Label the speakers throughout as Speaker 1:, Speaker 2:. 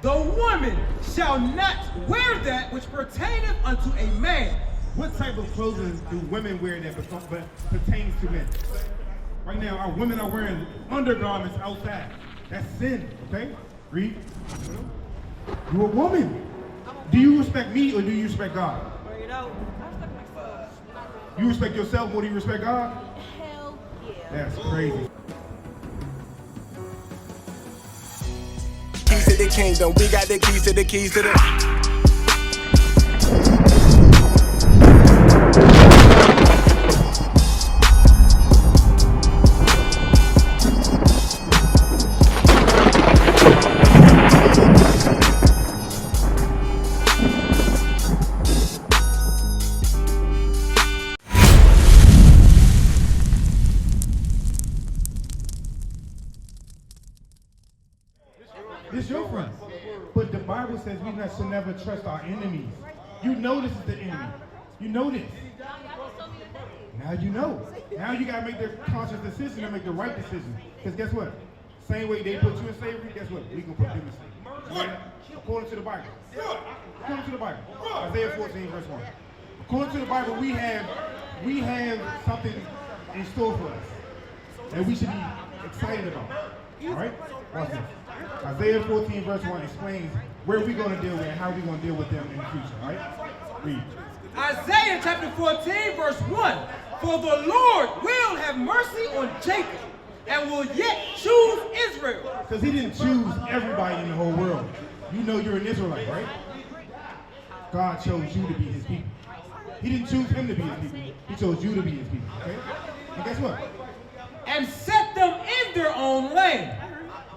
Speaker 1: The woman shall not wear that which pertaineth unto a man.
Speaker 2: What type of clothing do women wear that pertains to men? Right now, our women are wearing undergarments outside. That's sin, okay? Read. You're a woman. Do you respect me or do you respect God? You respect yourself more than you respect God?
Speaker 3: Hell yeah.
Speaker 2: That's crazy.
Speaker 4: Keys to the kingdom, we got the keys to the keys to the...
Speaker 2: This your friend. But the Bible says we should never trust our enemies. You know this is the enemy. You know this. Now you know. Now you gotta make the conscious decision and make the right decision. Because guess what? Same way they put you in slavery, guess what? We gonna put them in slavery. Right? According to the Bible. According to the Bible. Isaiah 14, verse 1. According to the Bible, we have something in store for us that we should be excited about. Alright? Watch this. Isaiah 14, verse 1 explains where we're going to deal with and how we're going to deal with them in the future. Alright? Read.
Speaker 1: Isaiah chapter 14, verse 1. For the Lord will have mercy on Jacob and will yet choose Israel.
Speaker 2: Because he didn't choose everybody in the whole world. You know you're an Israelite, right? God chose you to be his people. He didn't choose him to be his people. He chose you to be his people. Okay? And guess what?
Speaker 1: And set them in their own land.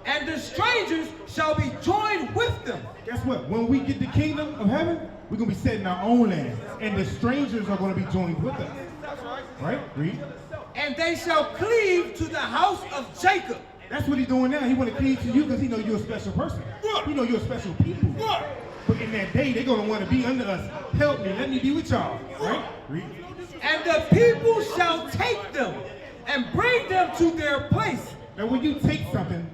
Speaker 1: And the strangers shall be joined with them.
Speaker 2: Guess what? When we get the kingdom of heaven, we're going to be set in our own land. And the strangers are going to be joined with us. Right? Read.
Speaker 1: And they shall cleave to the house of Jacob.
Speaker 2: That's what he's doing now. He want to cleave to you because he know you're a special person. He know you're a special people. But in that day, they're going to want to be under us. Help me. Let me be with y'all. Right? Read.
Speaker 1: And the people shall take them and bring them to their place.
Speaker 2: Now when you take something,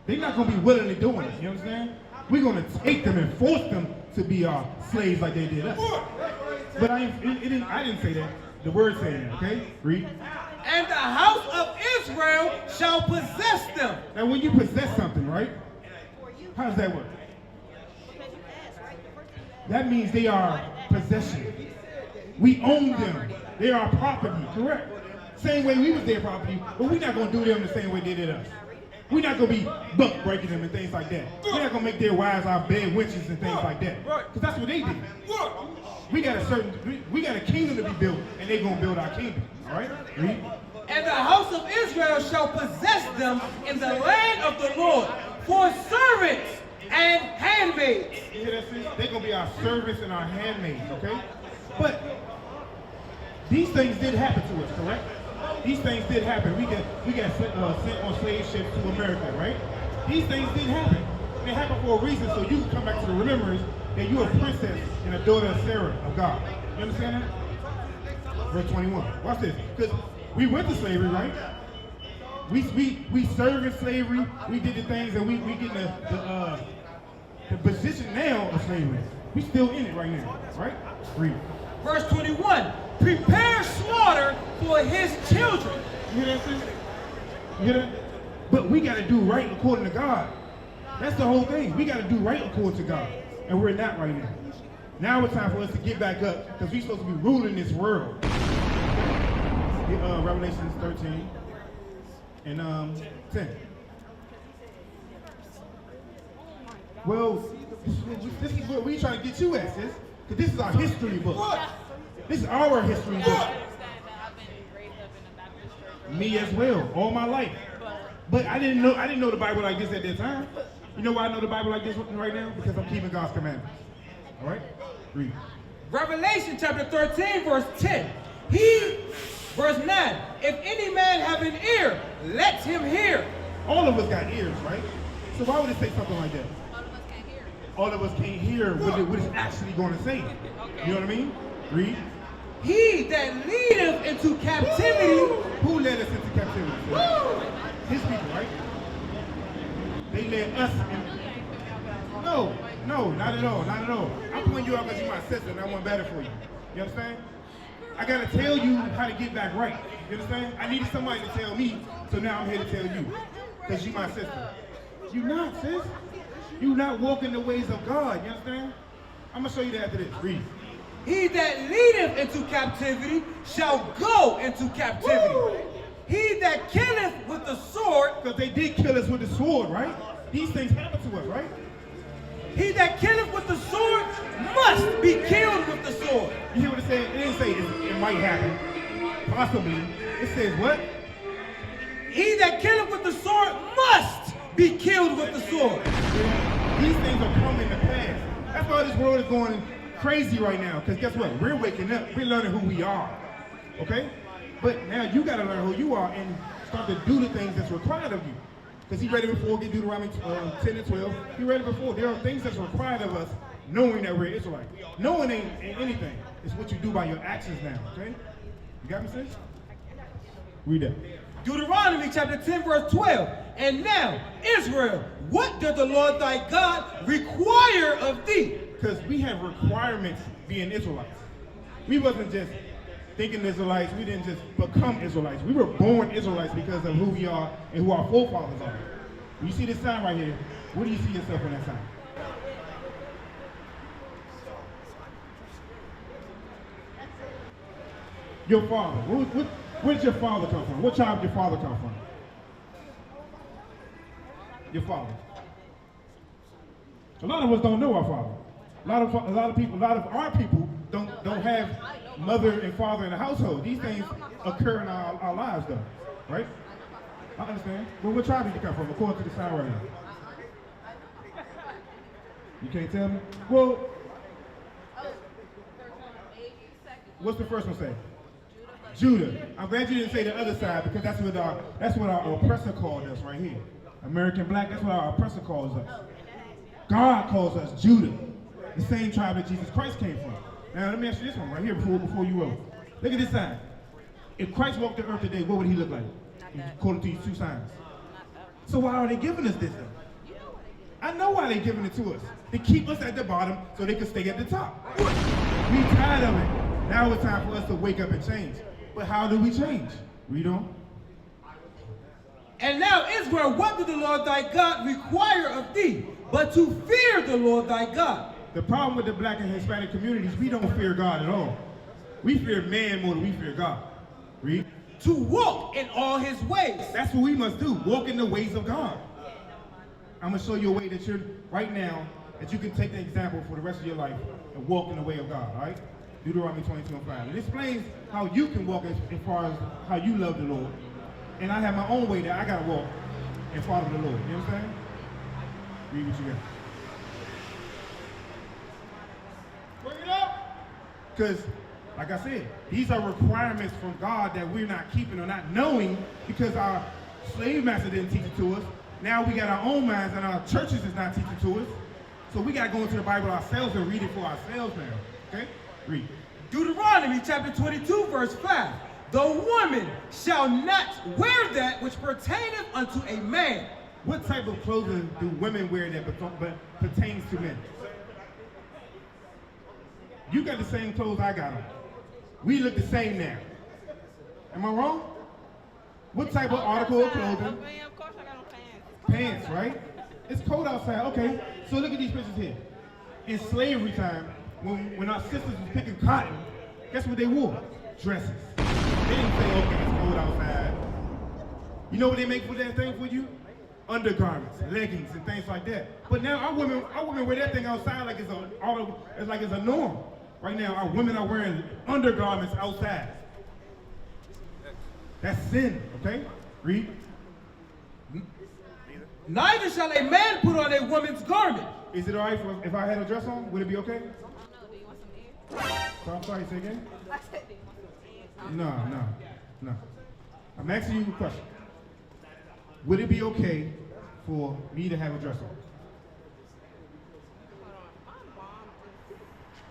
Speaker 2: they're not going to be willingly doing it. You understand? We're going to take them and force them to be our slaves like they did us. But I didn't say that. The word saying that, okay? Read.
Speaker 1: And the house of Israel shall possess them.
Speaker 2: Now when you possess something, right? How does that work? That means they are possession. We own them. They are property, correct? Same way we was their property, but we're not going to do them the same way they did us. We're not going to be buck breaking them and things like that. We're not going to make their wives our bed witches and things like that. Because that's what they did. We got a kingdom to be built, and they're going to build our kingdom. All right? Read.
Speaker 1: And the house of Israel shall possess them in the land of the Lord for servants and handmaids.
Speaker 2: You hear that, sis? They're going to be our servants and our handmaids, okay? But these things did happen to us, correct? These things did happen. We got sent on slave ships to America, right? These things did happen. They happened for a reason, so you can come back to the remembrance that you're a princess and a daughter of Sarah, of God. You understand that? Verse 21. Watch this. Because we went to slavery, right? We served in slavery. We did the things, and we get the position now of slavery. We still in it right now, right? Read.
Speaker 1: Verse 21. Prepare slaughter for his children.
Speaker 2: You hear that, sis? You hear that? But we got to do right according to God. That's the whole thing. We got to do right according to God. And we're not right now. Now it's time for us to get back up because we're supposed to be ruling this world. Revelation 13 and 10. Well, this is where we trying to get you at, sis. Because this is our history book. This is our history book. Me as well, all my life. But I didn't know the Bible like this at that time. You know why I know the Bible like this right now? Because I'm keeping God's commandments. All right? Read.
Speaker 1: Revelation chapter 13, verse 10. Verse 9. If any man have an ear, let him hear.
Speaker 2: All of us got ears, right? So why would it say something like that? All of us can't hear what it's actually going to say. You know what I mean? Read.
Speaker 1: He that leadeth into captivity.
Speaker 2: Who led us into captivity? His people, right? They led us in. No, not at all, not at all. I'm putting you out because you're my sister and I want better for you. You understand? I gotta tell you how to get back right. You understand? I needed somebody to tell me, so now I'm here to tell you. Because you're my sister. You not, sis. You not walking the ways of God. You understand? I'm gonna show you that after this. Read.
Speaker 1: He that leadeth into captivity shall go into captivity.
Speaker 2: Woo!
Speaker 1: He that killeth with the sword,
Speaker 2: Because they did kill us with the sword, right? These things happen to us, right?
Speaker 1: he that killeth with the sword must be killed with the sword.
Speaker 2: You hear what it said? It didn't say it might happen. Possibly. It says what?
Speaker 1: He that killeth with the sword must be killed with the sword.
Speaker 2: These things are coming to pass. That's why this world is going crazy right now. Because guess what? We're waking up. We're learning who we are. Okay? But now you got to learn who you are and start to do the things that's required of you. Because he read it before, get Deuteronomy 10 and 12. He read it before. There are things that's required of us knowing that we're Israelites. Knowing ain't anything. It's what you do by your actions now. Okay? You got me, sis? Read that.
Speaker 1: Deuteronomy chapter 10 verse 12. And now, Israel, what does the Lord thy God require of thee?
Speaker 2: Because we have requirements being Israelites. We wasn't just thinking Israelites. We didn't just become Israelites. We were born Israelites because of who we are and who our forefathers are. When you see this sign right here, what do you see yourself on that sign? Your father. Where did your father come from? What tribe did your father come from? Your father. A lot of us don't know our father. A lot of our people don't have mother and father in the household. These things occur in our lives, though, right? I understand. Well, what tribe did you come from, according to the sign right here? You can't tell me? Well, what's the first one say? Judah. I'm glad you didn't say the other side, because that's what our oppressor called us right here. American black, that's what our oppressor calls us. God calls us Judah, the same tribe that Jesus Christ came from. Now let me ask you this one right here before you roll. Look at this sign. If Christ walked the earth today, what would he look like? According to these two signs. So why are they giving us this then? I know why they're giving it to us. To keep us at the bottom so they can stay at the top. We tired of it. Now it's time for us to wake up and change. But how do we change? Read on.
Speaker 1: And now, Israel, what did the Lord thy God require of thee, but to fear the Lord thy God?
Speaker 2: The problem with the black and Hispanic communities, we don't fear God at all. We fear man more than we fear God. Read.
Speaker 1: To walk in all his ways.
Speaker 2: That's what we must do, walk in the ways of God. I'm going to show you a way that you're, right now, that you can take the example for the rest of your life and walk in the way of God, all right? Deuteronomy 22:5. It explains how you can walk as far as how you love the Lord. And I have my own way that I got to walk and follow the Lord. You understand? Read what you got. Bring it up. Because, like I said, these are requirements from God that we're not keeping or not knowing because our slave master didn't teach it to us. Now we got our own minds and our churches is not teaching to us. So we got to go into the Bible ourselves and read it for ourselves now. Okay? Read.
Speaker 1: Deuteronomy chapter 22 verse 5. The woman shall not wear that which pertaineth unto a man.
Speaker 2: What type of clothing do women wear that pertains to men? You got the same clothes I got on. We look the same now. Am I wrong? What type of article of clothing?
Speaker 3: Of course I got on pants.
Speaker 2: Pants, right? It's cold outside. Okay, so look at these pictures here. In slavery time, when our sisters was picking cotton, guess what they wore? Dresses. They didn't say, okay, it's cold outside. You know what they make for that thing for you? Undergarments, leggings, and things like that. But now our women wear that thing outside like it's a norm. Right now, our women are wearing undergarments outside. That's sin, okay? Read.
Speaker 1: Neither shall a man put on a woman's garment.
Speaker 2: Is it all right if I had a dress on? Would it be okay?
Speaker 3: I don't know. Do you want some ears?
Speaker 2: So I'm sorry, say again?
Speaker 3: I said, do you want some ears?
Speaker 2: No. I'm asking you a question. Would it be okay for me to have a dress on?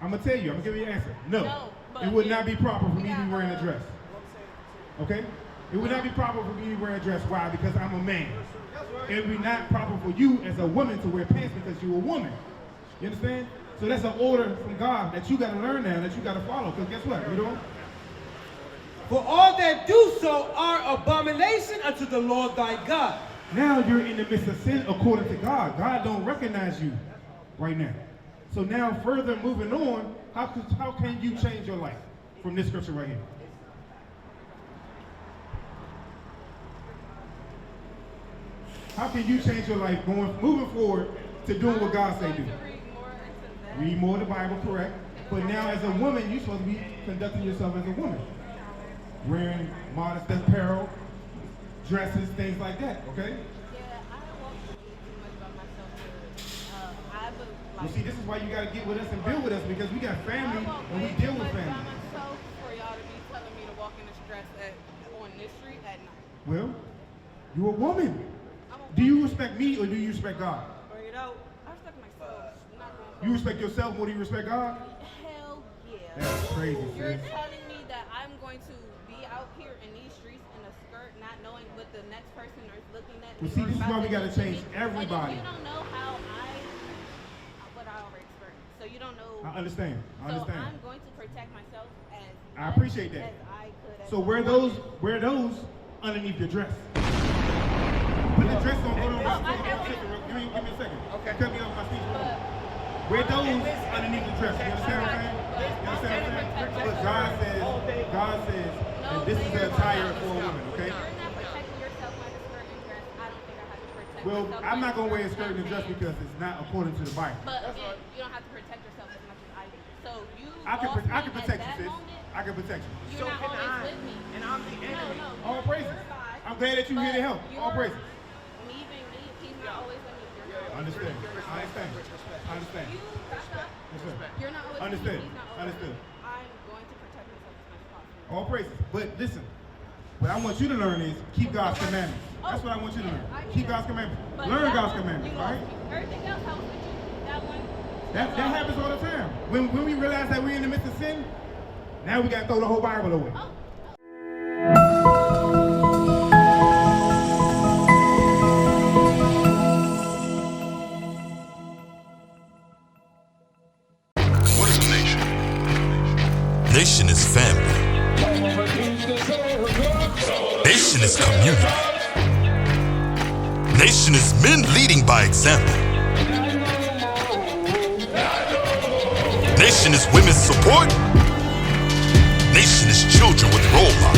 Speaker 2: I'm gonna tell you, I'm gonna give you an answer. No, it would not be proper for me to be wearing a dress. Okay? It would not be proper for me to be wearing a dress. Why? Because I'm a man. It would be not proper for you as a woman to wear pants because you're a woman. You understand? So that's an order from God that you got to learn now, that you got to follow. Because guess what? You know?
Speaker 1: For all that do so are abomination unto the Lord thy God.
Speaker 2: Now you're in the midst of sin according to God. God don't recognize you right now. So now further moving on, how can you change your life from this scripture right here? How can you change your life moving forward to doing what God say do? Read more of the Bible, correct. But now as a woman, you're supposed to be conducting yourself as a woman. Wearing modest apparel, dresses, things like that, okay?
Speaker 3: Yeah, I don't want to be too much about myself.
Speaker 2: Well, see, this is why you got to get with us and build with us, because we got family and we deal with family.
Speaker 3: By myself for y'all to be telling me to walk in this dress on this street at night.
Speaker 2: Well, you're a woman. Do you respect me or do you respect God?
Speaker 3: You know, I respect myself.
Speaker 2: You respect yourself more than you respect God?
Speaker 3: Hell yeah.
Speaker 2: That's crazy,
Speaker 3: You're
Speaker 2: sis.
Speaker 3: telling me that I'm going to be out here in these streets in a skirt, not knowing what the next person is looking at.
Speaker 2: Well, see, this is why we got to change everybody.
Speaker 3: You don't know what I already experienced. So you don't know.
Speaker 2: I understand. I understand.
Speaker 3: So I'm going to protect myself as
Speaker 2: I appreciate that.
Speaker 3: as I could.
Speaker 2: So wear those underneath your dress. Put the dress on. Hold on. Give me a second. Okay. Cut me off my speech. Wear those underneath the dress. You understand what I'm saying? You understand what I'm saying? But God says that this is the attire for a woman, okay?
Speaker 3: You're not protecting yourself by the skirt and dress. I don't think I have to protect
Speaker 2: Well,
Speaker 3: myself.
Speaker 2: I'm not going to wear a skirt and a dress because it's not according to the Bible.
Speaker 3: But again, you don't have to protect yourself as much as I do. So you
Speaker 2: I can protect you, sis.
Speaker 3: Moment,
Speaker 2: I can protect you.
Speaker 3: you're not always with me.
Speaker 1: And I'm the enemy.
Speaker 3: No.
Speaker 2: All praises. I'm glad that you're here to help. All praises.
Speaker 3: Me being me, he's not always with me. You're not
Speaker 2: Understand.
Speaker 3: always
Speaker 2: I understand. I understand.
Speaker 3: You, you're not always
Speaker 2: Understood.
Speaker 3: with me. He's not always
Speaker 2: Understood.
Speaker 3: with me. I'm going to protect myself as much as possible.
Speaker 2: All praises. But listen, what I want you to learn is keep God's commandments. That's what I want you to learn. Keep God's commandments.
Speaker 3: But
Speaker 2: Learn
Speaker 3: that
Speaker 2: God's
Speaker 3: one,
Speaker 2: commandments,
Speaker 3: you
Speaker 2: all right?
Speaker 3: lost me. Everything else I was with you. That one.
Speaker 2: That happens all the time. When we realize that we're in the midst of sin, now we got to throw the whole Bible away.
Speaker 5: What is a nation? Nation is family. Nation is community. Nation is men leading by example. Nation is women's support. Nation is children with role models.